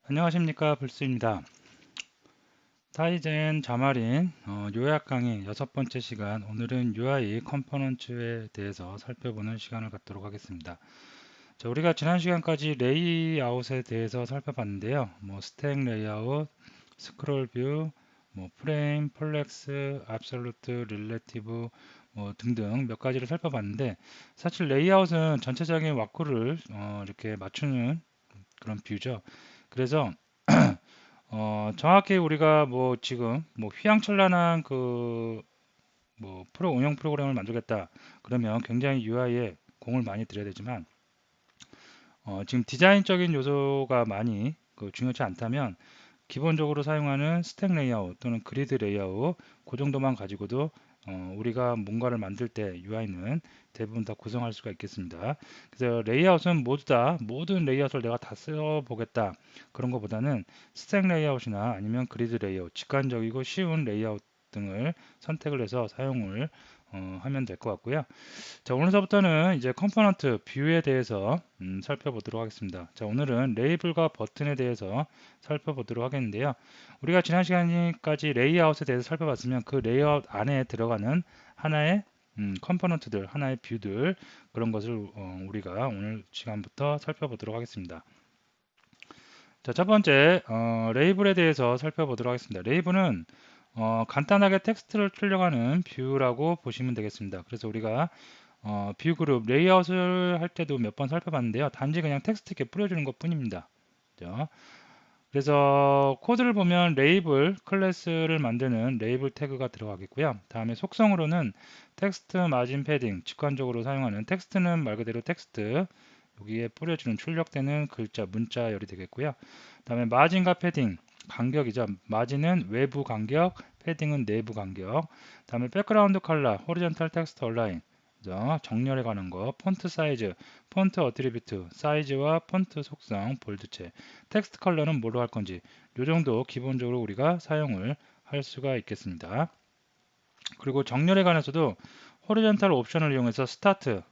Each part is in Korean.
안녕하십니까, 불스입니다. 타이젠 자마린 요약 강의 6번째 시간. 오늘은 UI 컴포넌트에 대해서 살펴보는 시간을 갖도록 하겠습니다. 자, 우리가 지난 시간까지 레이아웃에 대해서 살펴봤는데요. 스택 레이아웃, 스크롤 뷰, 프레임, 폴렉스, 압솔루트, 릴레티브 등등 몇 가지를 살펴봤는데, 사실 레이아웃은 전체적인 와꾸를 이렇게 맞추는 그런 뷰죠. 그래서 정확히 우리가 지금 휘황찬란한 운영 프로그램을 만들겠다. 그러면 굉장히 UI에 공을 많이 들여야 되지만, 지금 디자인적인 요소가 많이 중요치 않다면, 기본적으로 사용하는 스택 레이아웃 또는 그리드 레이아웃, 그 정도만 가지고도 우리가 뭔가를 만들 때 UI는 대부분 다 구성할 수가 있겠습니다. 그래서 레이아웃은 모두 다 모든 레이아웃을 내가 다 써보겠다 그런 것보다는 스택 레이아웃이나 아니면 그리드 레이아웃, 직관적이고 쉬운 레이아웃 등을 선택을 해서 사용을 하면 될 것 같고요. 자, 오늘서부터는 이제 컴포넌트 뷰에 대해서 살펴보도록 하겠습니다. 자, 오늘은 레이블과 버튼에 대해서 살펴보도록 하겠는데요. 우리가 지난 시간까지 레이아웃에 대해서 살펴봤으면 그 레이아웃 안에 들어가는 하나의 컴포넌트들, 하나의 뷰들 그런 것을 우리가 오늘 시간부터 살펴보도록 하겠습니다. 자, 첫 번째 레이블에 대해서 살펴보도록 하겠습니다. 레이블은 간단하게 텍스트를 출력하는 뷰라고 보시면 되겠습니다. 그래서 우리가 뷰 그룹 레이아웃을 할 때도 몇 번 살펴봤는데요. 단지 그냥 텍스트 이렇게 뿌려주는 것 뿐입니다. 그죠? 그래서 코드를 보면 레이블 클래스를 만드는 레이블 태그가 들어가겠고요. 다음에 속성으로는 텍스트 마진 패딩, 직관적으로 사용하는 텍스트는 말 그대로 텍스트, 여기에 뿌려주는 출력되는 글자, 문자열이 되겠고요. 다음에 마진과 패딩, 간격이죠. 마진은 외부 간격, 패딩은 내부 간격. 다음에 백그라운드 컬러, 호리존탈 텍스트 얼라인, 정렬에 관한 거, 폰트 사이즈, 폰트 어트리뷰트, 사이즈와 폰트 속성, 볼드체, 텍스트 컬러는 뭐로 할 건지, 요 정도 기본적으로 우리가 사용을 할 수가 있겠습니다. 그리고 정렬에 관해서도 호리존탈 옵션을 이용해서 스타트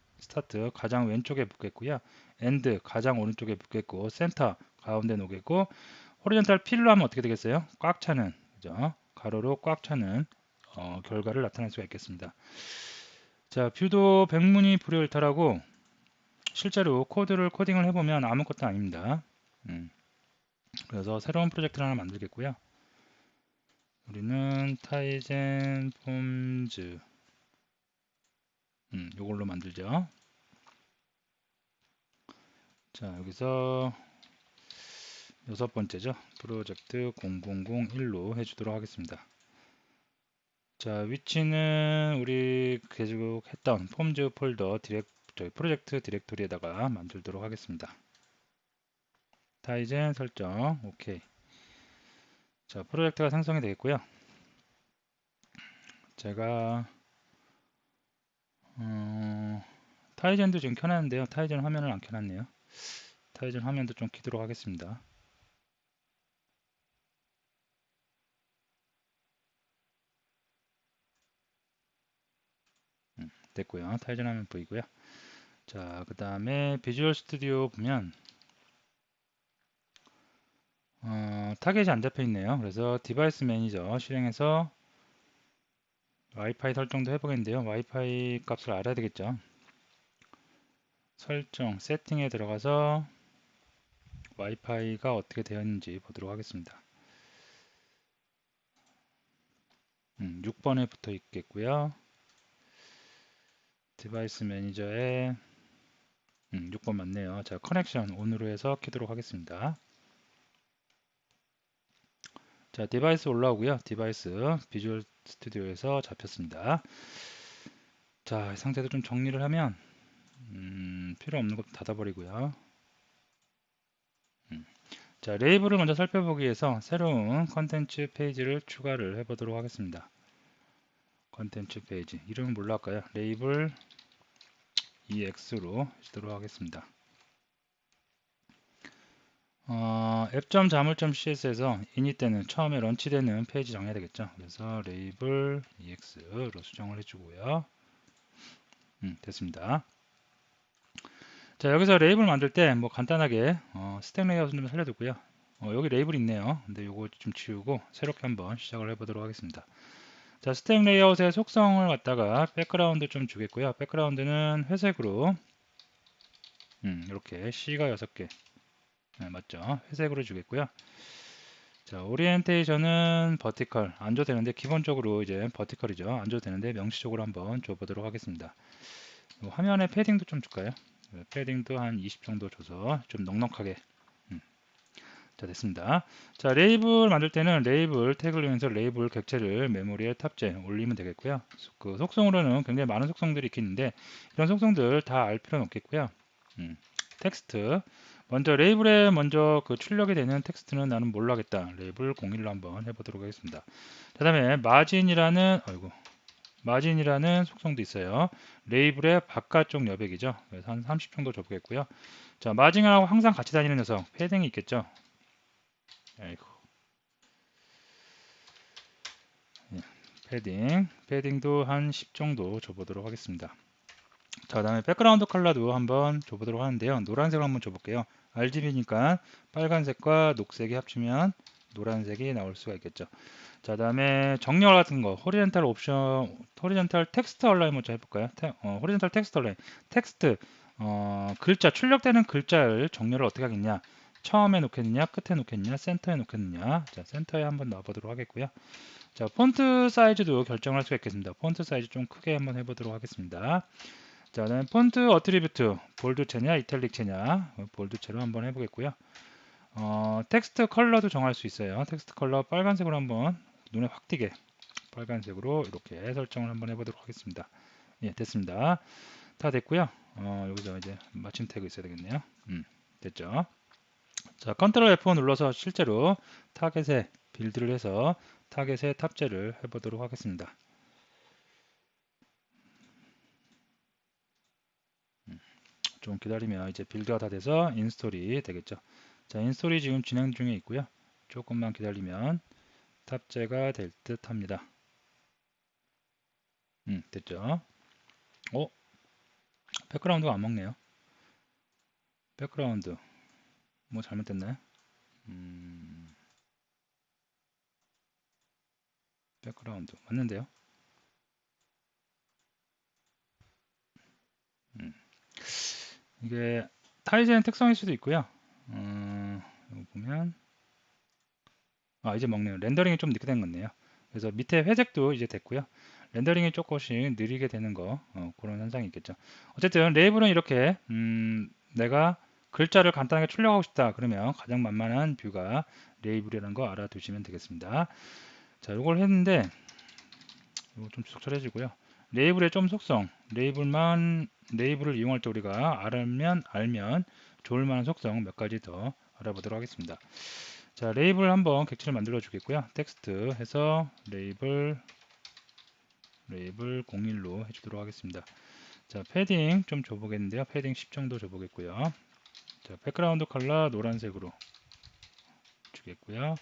가장 왼쪽에 붙겠고요. 엔드 가장 오른쪽에 붙겠고, 센터 가운데 놓겠고, 호리존탈 필로 하면 어떻게 되겠어요? 꽉 차는, 그죠? 가로로 꽉 차는 결과를 나타낼 수가 있겠습니다. 자, 뷰도 백문이 불여일탈하고 실제로 코드를 코딩을 해보면 아무것도 아닙니다. 그래서 새로운 프로젝트를 하나 만들겠고요. 우리는 타이젠 폼즈 이걸로 만들죠. 자, 여기서 6번째죠. 프로젝트 0001로 해주도록 하겠습니다. 자, 위치는 우리 계속 했던 폼즈 폴더 프로젝트 디렉토리에다가 만들도록 하겠습니다. 타이젠 설정, 오케이. 자, 프로젝트가 생성이 되겠고요. 제가 타이젠도 지금 켜놨는데요. 타이젠 화면을 안 켜놨네요. 타이젠 화면도 좀 키도록 하겠습니다. 됐고요. 타이젠 화면 보이고요. 자, 그 다음에 비주얼 스튜디오 보면 타겟이 안 잡혀 있네요. 그래서 디바이스 매니저 실행해서 와이파이 설정도 해보겠는데요. 와이파이 값을 알아야 되겠죠. 설정, 세팅에 들어가서 와이파이가 어떻게 되어 있는지 보도록 하겠습니다. 6번에 붙어 있겠고요. 디바이스 매니저에 6번 맞네요. 자, 커넥션 온으로 해서 켜도록 하겠습니다. 자, 디바이스 올라오고요. 디바이스 비주얼 스튜디오에서 잡혔습니다. 자, 이 상태도 좀 정리를 하면 필요 없는 것 닫아버리고요. 자, 레이블을 먼저 살펴보기 위해서 새로운 컨텐츠 페이지를 추가를 해보도록 하겠습니다. 컨텐츠 페이지 이름은 뭘로 할까요? 레이블 EX로 쓰도록 하겠습니다. 앱.자물.cs에서 이닛 때는 처음에 런치되는 페이지 정해야 되겠죠. 그래서 레이블 EX로 수정을 해주고요. 됐습니다. 자, 여기서 레이블 만들 때 간단하게 스택 레이아웃 좀 살려두고요. 여기 레이블 있네요. 근데 요거 좀 지우고 새롭게 한번 시작을 해보도록 하겠습니다. 자, 스택 레이아웃의 속성을 갖다가 백그라운드 좀 주겠고요. 백그라운드는 회색으로 이렇게 C가 6개 맞죠? 회색으로 주겠고요. 자, 오리엔테이션은 버티컬 안 줘도 되는데 기본적으로 이제 버티컬이죠. 안 줘도 되는데 명시적으로 한번 줘보도록 하겠습니다. 화면에 패딩도 좀 줄까요? 패딩도 한 20 정도 줘서 좀 넉넉하게 자, 됐습니다. 자, 레이블 만들 때는 레이블 태그를 이용해서 레이블 객체를 메모리에 탑재 올리면 되겠고요. 그 속성으로는 굉장히 많은 속성들이 있겠는데 이런 속성들 다 알 필요는 없겠고요. 텍스트 먼저 레이블에 먼저 그 출력이 되는 텍스트는 나는 뭘로 하겠다. 레이블 01로 한번 해보도록 하겠습니다. 그 다음에 마진이라는 속성도 있어요. 레이블의 바깥쪽 여백이죠. 그래서 한 30 정도 줘보겠고요. 자, 마진하고 항상 같이 다니는 녀석 패딩이 있겠죠. 아이고. 예, 패딩도 한 10 정도 줘보도록 하겠습니다. 자, 다음에 백그라운드 컬러도 한번 줘보도록 하는데요. 노란색을 한번 줘볼게요. RGB니까 빨간색과 녹색이 합치면 노란색이 나올 수가 있겠죠. 자, 다음에 정렬 같은 거, 호리젠탈 옵션, 호리젠탈 텍스트 얼라인 먼저 해볼까요? 호리젠탈 텍스트 얼라인, 텍스트, 글자, 출력되는 글자를 정렬을 어떻게 하겠냐? 처음에 놓겠느냐, 끝에 놓겠느냐, 센터에 놓겠느냐. 자, 센터에 한번 놔보도록 하겠고요. 자, 폰트 사이즈도 결정할 수가 있겠습니다. 폰트 사이즈 좀 크게 한번 해보도록 하겠습니다. 자, 다음 폰트 어트리뷰트, 볼드체냐, 이탈릭체냐, 볼드체로 한번 해보겠고요. 텍스트 컬러도 정할 수 있어요. 텍스트 컬러 빨간색으로 한번 눈에 확 띄게 빨간색으로 이렇게 설정을 한번 해보도록 하겠습니다. 예, 됐습니다. 다 됐고요. 여기서 이제 마침 태그 있어야 되겠네요. 됐죠. 자, 컨트롤 F4 눌러서 실제로 타겟에 빌드를 해서 타겟에 탑재를 해보도록 하겠습니다. 좀 기다리면 이제 빌드가 다 돼서 인스톨이 되겠죠. 자, 인스톨이 지금 진행 중에 있고요. 조금만 기다리면 탑재가 될 듯 합니다. 됐죠. 백그라운드가 안 먹네요. 백그라운드 뭐 잘못됐나요? 백그라운드 맞는데요. 이게 타이젠 특성일 수도 있고요. 이거 보면 이제 먹네요. 렌더링이 좀 늦게 된 거네요. 그래서 밑에 회색도 이제 됐고요. 렌더링이 조금씩 느리게 되는 거 그런 현상이 있겠죠. 어쨌든 레이블은 이렇게 내가 글자를 간단하게 출력하고 싶다 그러면 가장 만만한 뷰가 레이블이라는 거 알아두시면 되겠습니다. 자, 이걸 했는데 이거 좀 주석 처리해주고요. 레이블의 좀 속성, 레이블을 이용할 때 우리가 알면 좋을 만한 속성 몇 가지 더 알아보도록 하겠습니다. 자, 레이블 한번 객체를 만들어 주겠고요. 텍스트 해서 레이블 01로 해주도록 하겠습니다. 자, 패딩 좀 줘보겠는데요. 패딩 10 정도 줘보겠고요. 자, 백그라운드 컬러 노란색으로 주겠고요.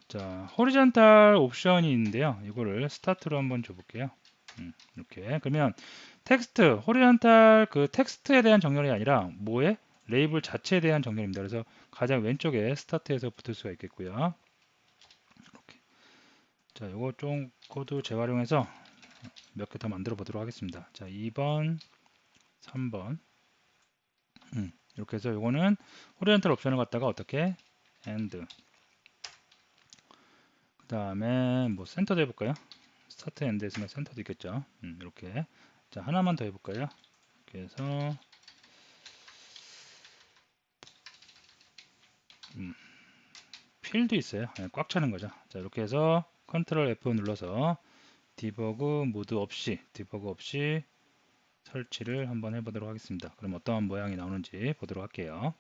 자, 호리전탈 옵션이 있는데요. 이거를 스타트로 한번 줘볼게요. 이렇게 그러면 텍스트 호리전탈 그 텍스트에 대한 정렬이 아니라 뭐에 레이블 자체에 대한 정렬입니다. 그래서 가장 왼쪽에 스타트에서 붙을 수가 있겠고요. 이렇게. 자, 이거 좀 코드 재활용해서 몇 개 더 만들어 보도록 하겠습니다. 자, 2번, 3번 이렇게 해서 이거는 호리전탈 옵션을 갖다가 어떻게 and 그 다음에 뭐 센터도 해볼까요? 스타트 엔드 했으면 센터도 있겠죠. 이렇게 자, 하나만 더 해볼까요? 이렇게 해서 필드 있어요. 꽉 차는 거죠. 자, 이렇게 해서 컨트롤 F 눌러서 디버그 모드 없이 설치를 한번 해보도록 하겠습니다. 그럼 어떠한 모양이 나오는지 보도록 할게요.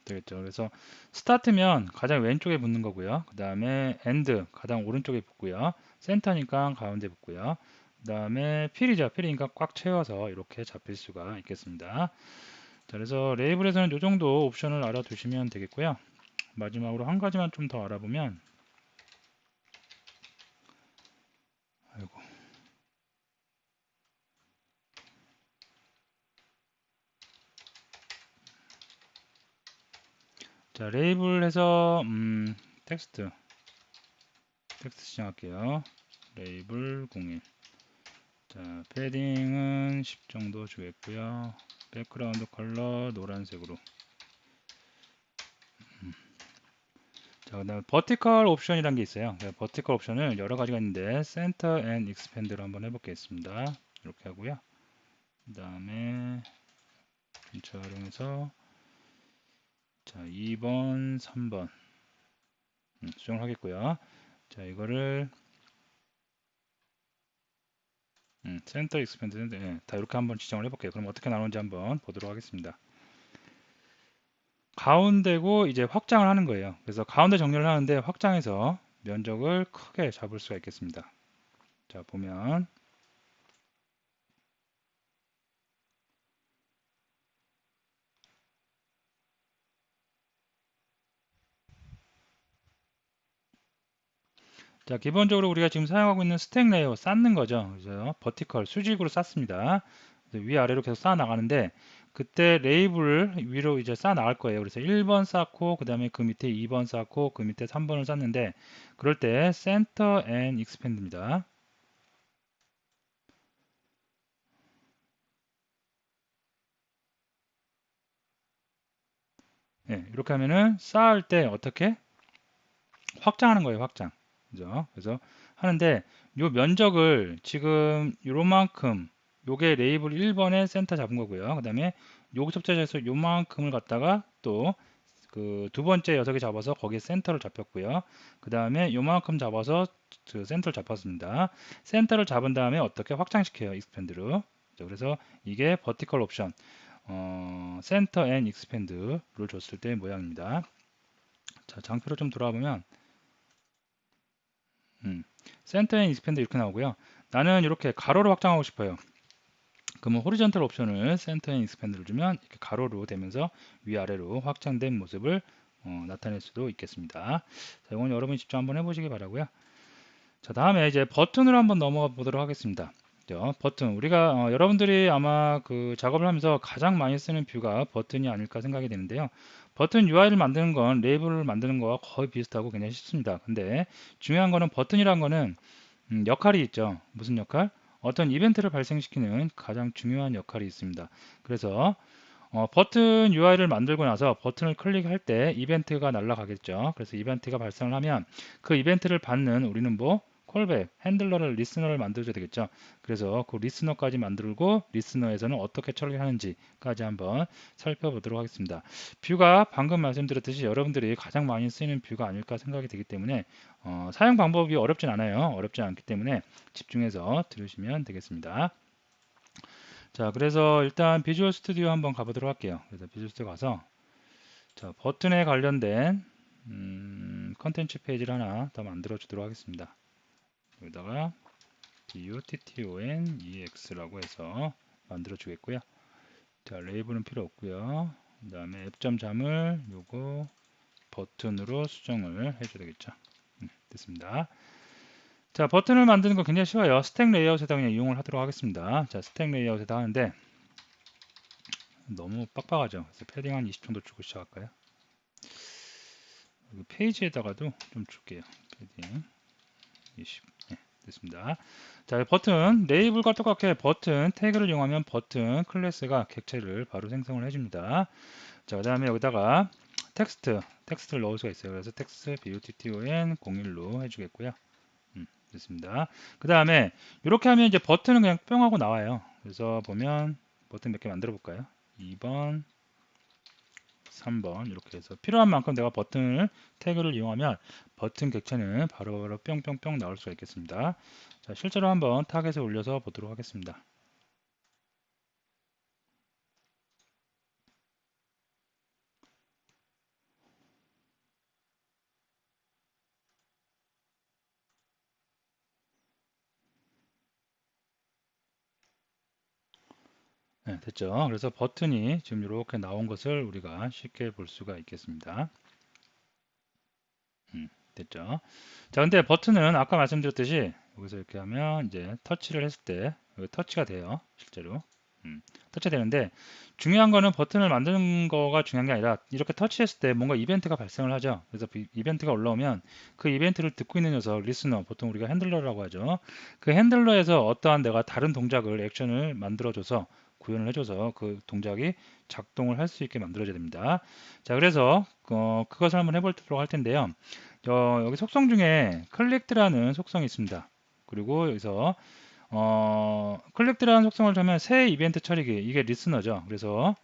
되겠죠. 그래서 스타트면 가장 왼쪽에 붙는 거고요. 그 다음에 엔드 가장 오른쪽에 붙고요. 센터니까 가운데 붙고요. 그 다음에 필이죠. 필이니까 꽉 채워서 이렇게 잡힐 수가 있겠습니다. 자, 그래서 레이블에서는 이 정도 옵션을 알아두시면 되겠고요. 마지막으로 한 가지만 좀 더 알아보면, 아이고, 자, 레이블에서 텍스트 시작할게요. 레이블 01. 자, 패딩은 10 정도 주겠고요. 백그라운드 컬러 노란색으로. 자, 그다음 버티컬 옵션이란 게 있어요. 버티컬 옵션을 여러 가지가 있는데 센터 앤 익스펜드로 한번 해보겠습니다. 이렇게 하고요. 그다음에 펜처 활용해서 자, 2번, 3번 수정을 하겠고요. 자, 이거를 센터 익스펜드 다 이렇게 한번 지정을 해볼게요. 그럼 어떻게 나오는지 한번 보도록 하겠습니다. 가운데고 이제 확장을 하는 거예요. 그래서 가운데 정렬을 하는데 확장해서 면적을 크게 잡을 수가 있겠습니다. 자, 보면 자, 기본적으로 우리가 지금 사용하고 있는 스택 레이어 쌓는 거죠. 그래서 버티컬 수직으로 쌓습니다. 위아래로 계속 쌓아 나가는데 그때 레이블을 위로 이제 쌓아 나갈 거예요. 그래서 1번 쌓고 그 다음에 그 밑에 2번 쌓고 그 밑에 3번을 쌓는데 그럴 때 센터 앤 익스펜드입니다. 예, 이렇게 하면은 쌓을 때 어떻게 확장하는 거예요. 확장. 그죠? 그래서 하는데 요 면적을 지금 요만큼 요게 레이블 1번에 센터 잡은 거고요. 그 다음에 여기서 해서 요만큼을 갖다가 또 그 두 번째 녀석이 잡아서 거기에 센터를 잡혔고요. 그 다음에 요만큼 잡아서 그 센터를 잡았습니다. 센터를 잡은 다음에 어떻게 확장시켜요. 익스펜드로. 그래서 이게 버티컬 옵션 센터 앤 익스펜드를 줬을 때 모양입니다. 자, 장표로 좀 돌아와 보면 센터 앤 익스펜드 이렇게 나오고요. 나는 이렇게 가로로 확장하고 싶어요. 그러면 호리전털 옵션을 센터 앤 익스펜드를 주면 이렇게 가로로 되면서 위아래로 확장된 모습을 나타낼 수도 있겠습니다. 자, 이건 여러분이 직접 한번 해보시기 바라고요. 자, 다음에 이제 버튼으로 한번 넘어가 보도록 하겠습니다. 버튼 우리가 여러분들이 아마 그 작업을 하면서 가장 많이 쓰는 뷰가 버튼이 아닐까 생각이 되는데요. 버튼 UI를 만드는 건 레이블을 만드는 거와 거의 비슷하고 굉장히 쉽습니다. 근데 중요한 거는 버튼이란 거는 역할이 있죠. 무슨 역할? 어떤 이벤트를 발생시키는 가장 중요한 역할이 있습니다. 그래서 버튼 UI를 만들고 나서 버튼을 클릭할 때 이벤트가 날아가겠죠. 그래서 이벤트가 발생을 하면 그 이벤트를 받는 우리는 뭐 콜백, 핸들러를 리스너를 만들어줘야 되겠죠. 그래서 그 리스너까지 만들고 리스너에서는 어떻게 처리하는지까지 한번 살펴보도록 하겠습니다. 뷰가 방금 말씀드렸듯이 여러분들이 가장 많이 쓰이는 뷰가 아닐까 생각이 되기 때문에 사용 방법이 어렵진 않아요. 어렵지 않기 때문에 집중해서 들으시면 되겠습니다. 자, 그래서 일단 비주얼 스튜디오 한번 가보도록 할게요. 그래서 비주얼 스튜디오 가서 자, 버튼에 관련된 컨텐츠 페이지를 하나 더 만들어 주도록 하겠습니다. 여기다가 buttonex라고 해서 만들어 주겠고요. 자, 레이블은 필요 없고요. 그 다음에 앱점잠을 요거 버튼으로 수정을 해줘야 되겠죠. 됐습니다. 자, 버튼을 만드는 거 굉장히 쉬워요. 스택 레이아웃에다 그냥 이용을 하도록 하겠습니다. 자, 스택 레이아웃에다 하는데 너무 빡빡하죠. 그래서 패딩 한 20 정도 주고 시작할까요? 여기 페이지에다가도 좀 줄게요. 패딩 20. 네, 됐습니다. 자, 버튼 레이블과 똑같게 버튼 태그를 이용하면 버튼 클래스가 객체를 바로 생성을 해줍니다. 자, 그다음에 여기다가 텍스트를 넣을 수가 있어요. 그래서 텍스트 button 01로 해주겠고요. 됐습니다. 그 다음에 이렇게 하면 이제 버튼은 그냥 뿅 하고 나와요. 그래서 보면 버튼 몇 개 만들어 볼까요? 2번, 3번 이렇게 해서 필요한 만큼 내가 버튼을 태그를 이용하면 버튼 객체는 바로바로 뿅뿅뿅 나올 수가 있겠습니다. 자, 실제로 한번 타겟에 올려서 보도록 하겠습니다. 네, 됐죠. 그래서 버튼이 지금 이렇게 나온 것을 우리가 쉽게 볼 수가 있겠습니다. 됐죠. 자, 근데 버튼은 아까 말씀드렸듯이 여기서 이렇게 하면 이제 터치를 했을 때 여기 터치가 돼요. 실제로. 터치가 되는데 중요한 거는 버튼을 만드는 거가 중요한 게 아니라 이렇게 터치했을 때 뭔가 이벤트가 발생을 하죠. 그래서 이벤트가 올라오면 그 이벤트를 듣고 있는 녀석, 리스너, 보통 우리가 핸들러라고 하죠. 그 핸들러에서 어떠한 내가 다른 동작을, 액션을 만들어줘서 구현을 해줘서 그 동작이 작동을 할 수 있게 만들어줘야 됩니다. 자, 그래서 그것을 한번 해보도록 할 텐데요. 여기 속성 중에 클릭드라는 속성이 있습니다. 그리고 여기서 클릭드라는 속성을 주면 새 이벤트 처리기, 이게 리스너죠. 그래서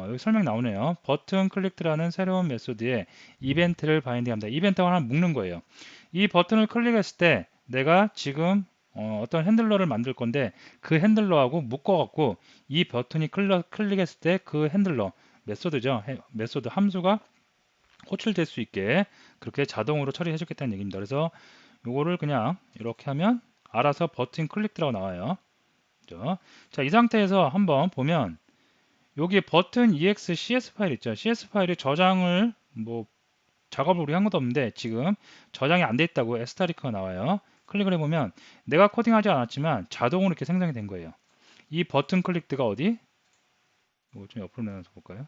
여기 설명 나오네요. 버튼 클릭드라는 새로운 메소드에 이벤트를 바인딩합니다. 이벤트가 하나 묶는 거예요. 이 버튼을 클릭했을 때 내가 지금 어떤 핸들러를 만들 건데 그 핸들러하고 묶어갖고 이 버튼이 클릭했을 때 그 핸들러 메소드죠. 메소드 함수가 호출될 수 있게 그렇게 자동으로 처리해 주겠다는 얘기입니다. 그래서 요거를 그냥 이렇게 하면 알아서 버튼 클릭드라고 나와요. 그죠? 자, 이 상태에서 한번 보면 여기 버튼 ex.cs 파일 있죠. cs 파일이 저장을 뭐 작업을 우리 한 것도 없는데 지금 저장이 안 돼 있다고 에스타리크가 나와요. 클릭을 해보면 내가 코딩하지 않았지만 자동으로 이렇게 생성이 된 거예요. 이 버튼 클릭드가 어디? 이거 좀 옆으로 내려서 볼까요?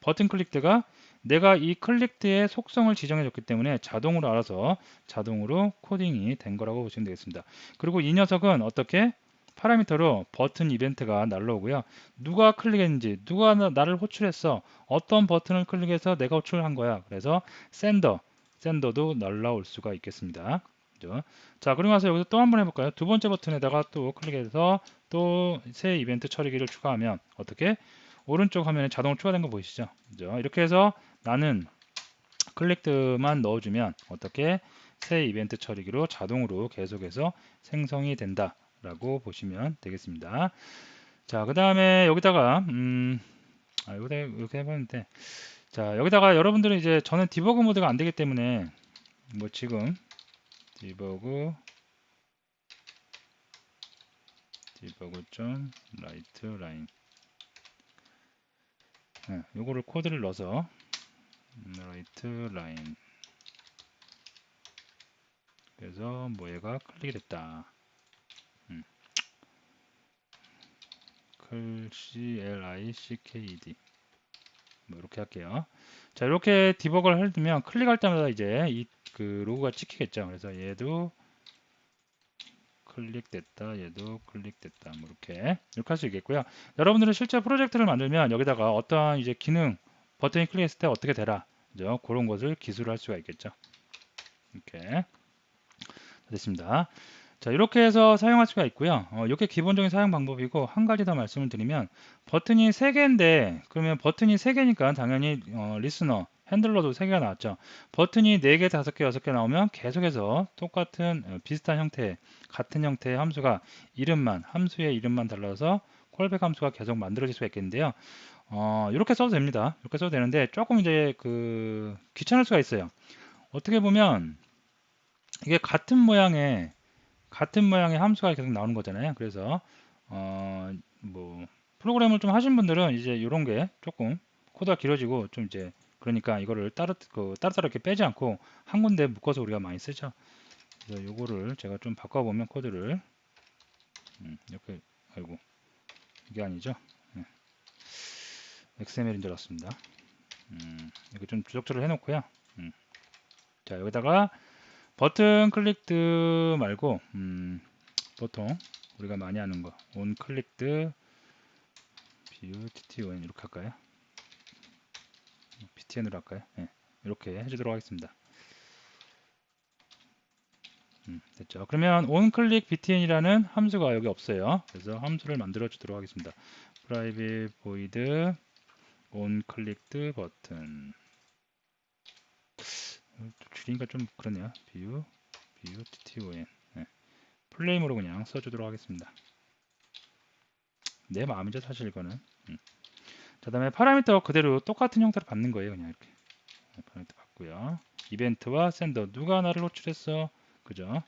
버튼 클릭드가 내가 이 클릭드의 속성을 지정해 줬기 때문에 자동으로 알아서 자동으로 코딩이 된 거라고 보시면 되겠습니다. 그리고 이 녀석은 어떻게 파라미터로 버튼 이벤트가 날라오고요. 누가 클릭했는지, 누가 나를 호출했어, 어떤 버튼을 클릭해서 내가 호출한 거야. 그래서 샌더도 날라올 수가 있겠습니다. 그죠? 자, 그리고 나서 여기서 또 한번 해볼까요? 두 번째 버튼에다가 또 클릭해서 또 새 이벤트 처리기를 추가하면 어떻게 오른쪽 화면에 자동으로 추가된 거 보이시죠? 그죠? 이렇게 해서 나는 클릭드만 넣어주면 어떻게 새 이벤트 처리기로 자동으로 계속해서 생성이 된다라고 보시면 되겠습니다. 자, 그 다음에 여기다가 여기다 이렇게 해봤는데 자, 여기다가 여러분들은 이제 저는 디버그 모드가 안 되기 때문에 뭐 지금 디버그 좀 라이트 라인 요거를 코드를 넣어서 라이트 라인 그래서 뭐 얘가 클릭이 됐다. CLICKED 뭐 이렇게 할게요. 자, 이렇게 디버그를 해두면 클릭할 때마다 이제 이 그 로고가 찍히겠죠. 그래서 얘도 클릭됐다, 얘도 클릭됐다, 뭐 이렇게 할 수 있겠고요. 여러분들은 실제 프로젝트를 만들면 여기다가 어떠한 이제 기능 버튼이 클릭했을 때 어떻게 되라, 그죠? 그런 것을 기술할 수가 있겠죠. 이렇게 됐습니다. 자, 이렇게 해서 사용할 수가 있고요. 이렇게 기본적인 사용 방법이고 한 가지 더 말씀을 드리면 버튼이 3개인데 그러면 버튼이 3개니까 당연히 리스너, 핸들러도 3개가 나왔죠. 버튼이 4개, 5개, 6개 나오면 계속해서 똑같은 비슷한 형태, 같은 형태의 함수가 함수의 이름만 달라서 콜백 함수가 계속 만들어질 수가 있겠는데요. 이렇게 써도 됩니다. 이렇게 써도 되는데 조금 이제 귀찮을 수가 있어요. 어떻게 보면 이게 같은 모양의 함수가 계속 나오는 거잖아요. 그래서 뭐 프로그램을 좀 하신 분들은 이제 이런 게 조금 코드가 길어지고 좀 이제 그러니까 이거를 따로따로 이렇게 빼지 않고 한 군데 묶어서 우리가 많이 쓰죠. 그래서 요거를 제가 좀 바꿔보면 코드를 이렇게 아이고 이게 아니죠. XML인 줄 알았습니다. 이거 좀 주적절을 해놓고요. 자, 여기다가 버튼 클릭드 말고 보통 우리가 많이 하는 거 on 클릭드 BUTTON 이렇게 할까요? BTN으로 할까요? 네, 이렇게 해주도록 하겠습니다. 됐죠. 그러면 onClick btn이라는 함수가 여기 없어요. 그래서 함수를 만들어 주도록 하겠습니다. private void onClicked button 줄이니까 좀 그러네요. BUTTON 네, 플레임으로 그냥 써주도록 하겠습니다. 내 마음이죠 사실 이거는. 자, 다음에 파라미터 그대로 똑같은 형태로 받는 거예요. 그냥 이렇게 파라미터 받고요. 이벤트와 샌더 누가 나를 호출했어, 그죠?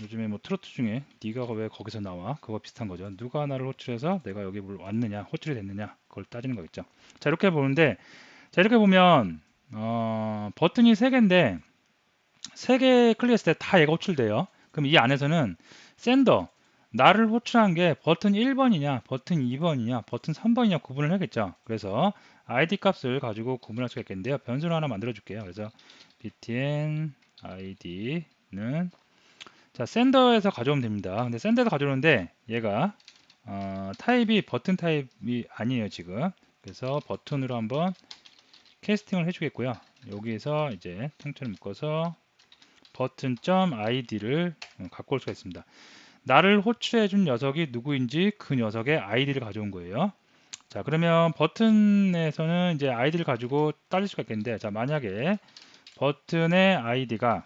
요즘에 뭐 트로트 중에 네가 왜 거기서 나와? 그거 비슷한 거죠. 누가 나를 호출해서 내가 여기 왔느냐, 호출이 됐느냐, 그걸 따지는 거겠죠. 자, 이렇게 보는데, 자, 이렇게 보면, 버튼이 3개인데, 3개 클릭했을 때 다 얘가 호출돼요. 그럼 이 안에서는 샌더, 나를 호출한 게 버튼 1번이냐, 버튼 2번이냐, 버튼 3번이냐 구분을 해야겠죠. 그래서 id 값을 가지고 구분할 수가 있겠는데요. 변수를 하나 만들어 줄게요. 그래서 btn id는 자, 샌더에서 가져오면 됩니다. 근데 샌더에서 가져오는데 얘가 타입이 버튼 타입이 아니에요, 지금. 그래서 버튼으로 한번 캐스팅을 해주겠고요. 여기에서 이제 통째로 묶어서 버튼.id를 갖고 올 수가 있습니다. 나를 호출해준 녀석이 누구인지 그 녀석의 아이디를 가져온 거예요. 자, 그러면 버튼에서는 이제 아이디를 가지고 따질 수가 있겠는데, 자, 만약에 버튼의 아이디가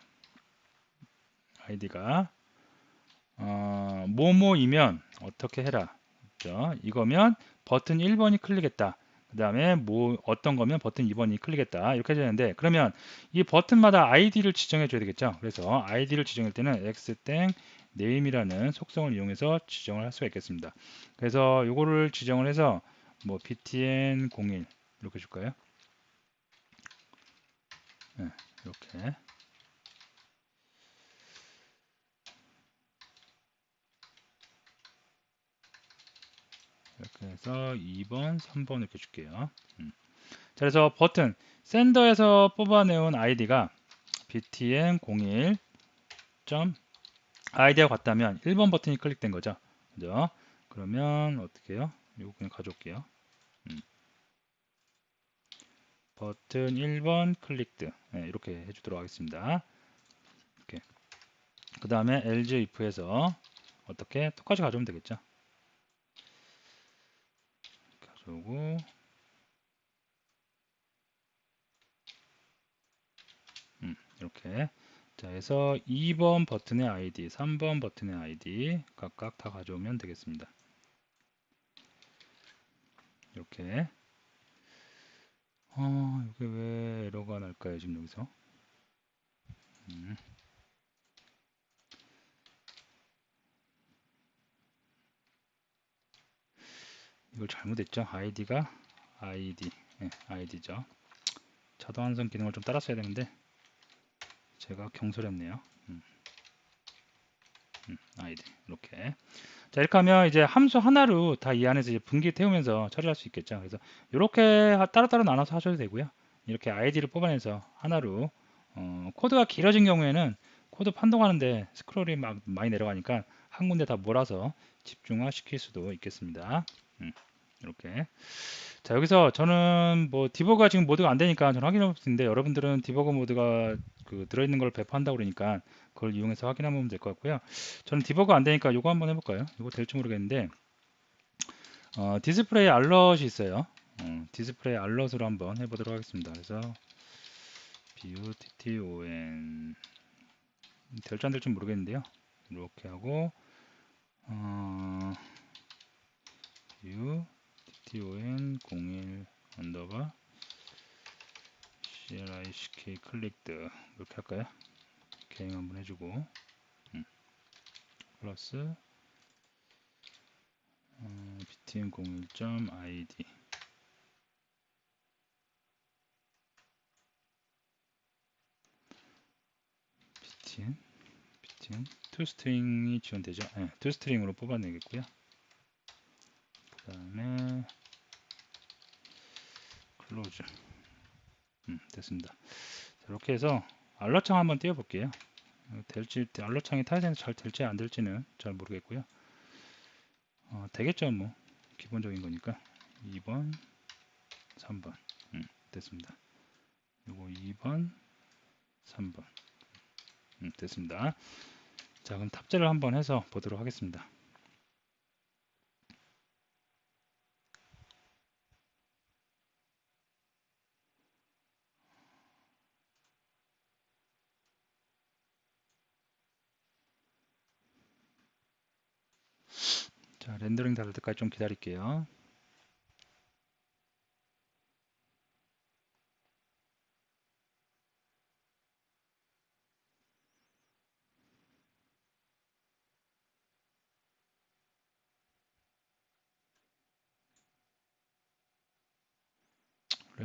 뭐뭐이면 어떻게 해라. 그죠? 이거면 버튼 1번이 클릭했다. 그 다음에 뭐 어떤 거면 버튼 2번이 클릭했다. 이렇게 해야 되는데 그러면 이 버튼마다 아이디를 지정해 줘야 되겠죠. 그래서 아이디를 지정할 때는 x땡 name이라는 속성을 이용해서 지정을 할 수가 있겠습니다. 그래서 이거를 지정을 해서 뭐 btn01 이렇게 줄까요? 네, 이렇게 해서 2번, 3번 이렇게 줄게요. 자, 그래서 버튼 샌더에서 뽑아내온 아이디가 btn01 아이디가 같다면 1번 버튼이 클릭된 거죠. 그죠? 그러면 어떻게 해요? 이거 그냥 가져올게요. 버튼 1번 클릭드. 네, 이렇게 해주도록 하겠습니다. 이렇게. 그 다음에 else if에서 어떻게 똑같이 가져오면 되겠죠. 가져오고 이렇게. 자, 해서 2번 버튼의 아이디, 3번 버튼의 아이디 각각 다 가져오면 되겠습니다. 이렇게. 이게 왜 에러가 날까요? 지금 여기서. 이걸 잘못했죠. 아이디가 아이디죠. 자동 완성 기능을 좀 따랐어야 되는데 제가 경솔했네요. 아이디 이렇게. 자, 이렇게 하면 이제 함수 하나로 다 이 안에서 이제 분기 태우면서 처리할 수 있겠죠. 그래서 이렇게 따로따로 나눠서 하셔도 되고요. 이렇게 아이디를 뽑아내서 하나로 코드가 길어진 경우에는 코드 판독하는데 스크롤이 막 많이 내려가니까 한 군데 다 몰아서 집중화 시킬 수도 있겠습니다. 이렇게. 자, 여기서 저는 뭐 디버그가 지금 모드가 안 되니까 저는 확인해 볼 수 있는데 여러분들은 디버그 모드가 그 들어있는 걸 배포한다고 그러니까 그걸 이용해서 확인하면 될 것 같고요. 저는 디버그 안 되니까 이거 한번 해볼까요? 이거 될지 모르겠는데 디스플레이 알럿이 있어요. 디스플레이 알럿으로 한번 해보도록 하겠습니다. 그래서 button 될지 안 될지 모르겠는데요. 이렇게 하고 button 01 언더바 CLICK 클릭드 이렇게 할까요? 개행 한번 해주고 플러스 btn01.id btn toString이 지원되죠. 네, toString으로 뽑아내겠고요. 그 다음에 close 됐습니다. 자, 이렇게 해서 알럿창 한번 띄워볼게요. 될지 알럿창이 타이젠에서 잘 될지 안 될지는 잘 모르겠고요. 되겠죠. 뭐 기본적인 거니까 2번 3번 됐습니다. 요거 2번 3번 됐습니다. 자, 그럼 탑재를 한번 해서 보도록 하겠습니다. 자, 렌더링 다 될 때까지 좀 기다릴게요.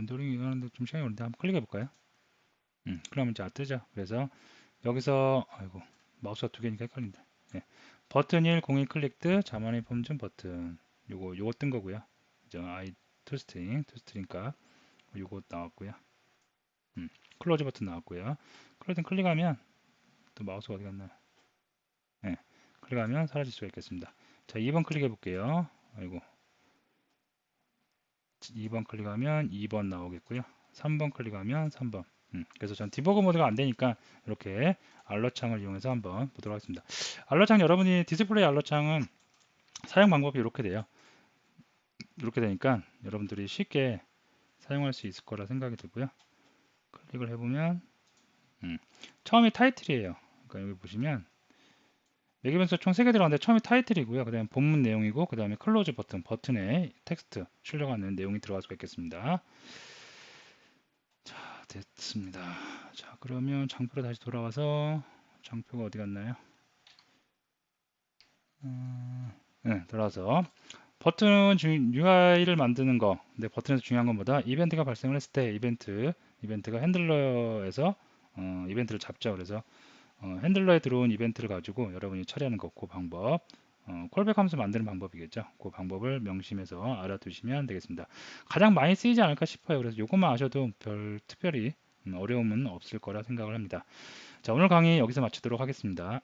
렌더링 하는데 좀 시간이 걸리는데 한번 클릭해 볼까요? 그러면 자 뜨죠. 그래서 여기서 아이고 마우스가 두 개니까 헷갈린다. 예. 버튼 1 공인 클릭드 자만의 폼 중 버튼 요거 뜬 거고요. 저 i toString 값 요거 나왔고요. 클로즈 버튼 나왔고요. 클로즈 클릭하면 또 마우스가 어디 갔나요? 예. 클릭하면 사라질 수가 있겠습니다. 자 2번 클릭해 볼게요. 아이고 2번 클릭하면 2번 나오겠고요. 3번 클릭하면 3번. 그래서 전 디버그 모드가 안 되니까 이렇게 알러창을 이용해서 한번 보도록 하겠습니다. 알러창 여러분이 디스플레이 알러창은 사용 방법이 이렇게 돼요. 이렇게 되니까 여러분들이 쉽게 사용할 수 있을 거라 생각이 들고요. 클릭을 해보면 처음이 타이틀이에요. 그러니까 여기 보시면 매기변수 총 3개 들어가는데 처음이 타이틀이고요. 그 다음에 본문 내용이고 그 다음에 클로즈 버튼에 텍스트 출력하는 내용이 들어갈 수가 있겠습니다. 자 됐습니다. 자 그러면 장표로 다시 돌아와서 장표가 어디 갔나요? 네, 돌아와서 버튼 UI를 만드는 거. 근데 버튼에서 중요한 것보다 이벤트가 발생을 했을 때 이벤트가 핸들러에서 이벤트를 잡죠. 그래서 핸들러에 들어온 이벤트를 가지고 여러분이 처리하는 거, 그 방법. 콜백 함수 만드는 방법이겠죠. 그 방법을 명심해서 알아두시면 되겠습니다. 가장 많이 쓰이지 않을까 싶어요. 그래서 이것만 아셔도 별 특별히 어려움은 없을 거라 생각을 합니다. 자, 오늘 강의 여기서 마치도록 하겠습니다.